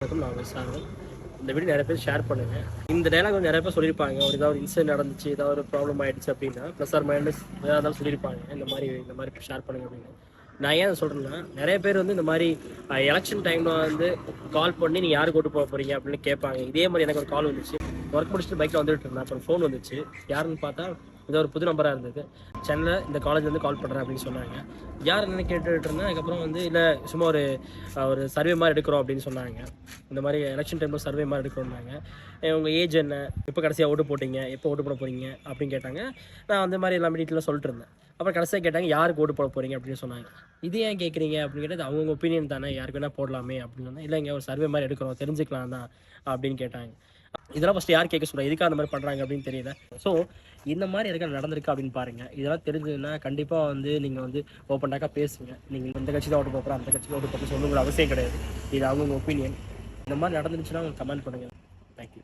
நான் விசாரம் இந்த வீடியோ நிறைய பேர் ஷேர் பண்ணுங்கள். இந்த டைலாக் வந்து நிறைய பேர் சொல்லியிருப்பாங்க. ஒரு ஏதாவது ஒரு இன்சிடென்ட் நடந்துச்சு, ஏதாவது ஒரு ப்ராப்ளம் ஆகிடுச்சு அப்படின்னா ப்ளஸ் ஆர் மைனஸ் வேறு ஏதாவது சொல்லியிருப்பாங்க. இந்த மாதிரி ஷேர் பண்ணுங்க அப்படின்னு. நான் ஏன் சொல்கிறேன்னா, நிறைய பேர் வந்து இந்த மாதிரி எலெக்ஷன் டைமில் வந்து கால் பண்ணி நீங்கள் யாருக்கு ஓட்டு போக போகிறீங்க அப்படின்னு கேட்பாங்க. இதே மாதிரி எனக்கு ஒரு கால் வந்துச்சு. ஒர்க் முடிச்சுட்டு பைக்கில் வந்துட்டு இருந்தேன். அப்புறம் ஃபோன் வந்துச்சு. யாருன்னு பார்த்தா இது ஒரு புது நம்பராக இருந்தது. சென்னையில் இந்த காலேஜ்லேருந்து கால் பண்ணுறேன் அப்படின்னு சொன்னாங்க. யார் என்ன கேட்டுட்டு இருந்தேன். அதுக்கப்புறம் வந்து இல்லை சும்மா ஒரு சர்வே மாதிரி எடுக்கிறோம் அப்படின்னு சொன்னாங்க. இந்த மாதிரி எலெக்ஷன் டைமில் சர்வே மாதிரி எடுக்கிறோம்னாங்க. உங்கள் ஏஜ் என்ன, எப்போ கடைசியாக ஓட்டு போட்டிங்க, எப்போ ஓட்டு போட போகிறீங்க அப்படின்னு கேட்டாங்க. நான் அந்த மாதிரி எல்லாமே டீட்டெயிலாக சொல்லிட்டு இருந்தேன். அப்புறம் கடைசியாக கேட்டாங்க யாருக்கு ஓட்டு போட போகிறீங்க அப்படின்னு சொன்னாங்க. இது ஏன் கேட்குறீங்க அப்படின்னு கேட்டது அவங்க ஒப்பீனியன் தானே, யாருக்கு வேணால் போடலாமே அப்படின்னு சொன்னால். இல்லைங்க ஒரு சர்வே மாதிரி எடுக்கிறோம் தெரிஞ்சுக்கலாம் தான் அப்படின்னு கேட்டாங்க. இதெல்லாம் ஃபஸ்ட்டு யார் கேட்க சொல்கிறேன், எதுக்காக அந்த மாதிரி பண்ணுறாங்க அப்படின்னு தெரியல. ஸோ இந்த மாதிரி எதுக்காக நடந்திருக்கு அப்படின்னு பாருங்கள். இதெல்லாம் தெரிஞ்சதுன்னா கண்டிப்பாக வந்து நீங்கள் வந்து ஓப்பனாக பேசுங்க. நீங்கள் இந்த கட்சி தான் ஓட்டு போகிறோம், அந்த கட்சி ஓட்டு போட்டு சொல்லணுங்கிற அவசியம் கிடையாது. இது அவங்க ஒப்பீனியன். இந்த மாதிரி நடந்துருச்சுன்னா அவங்க கமெண்ட் பண்ணுங்கள். தேங்க்யூ.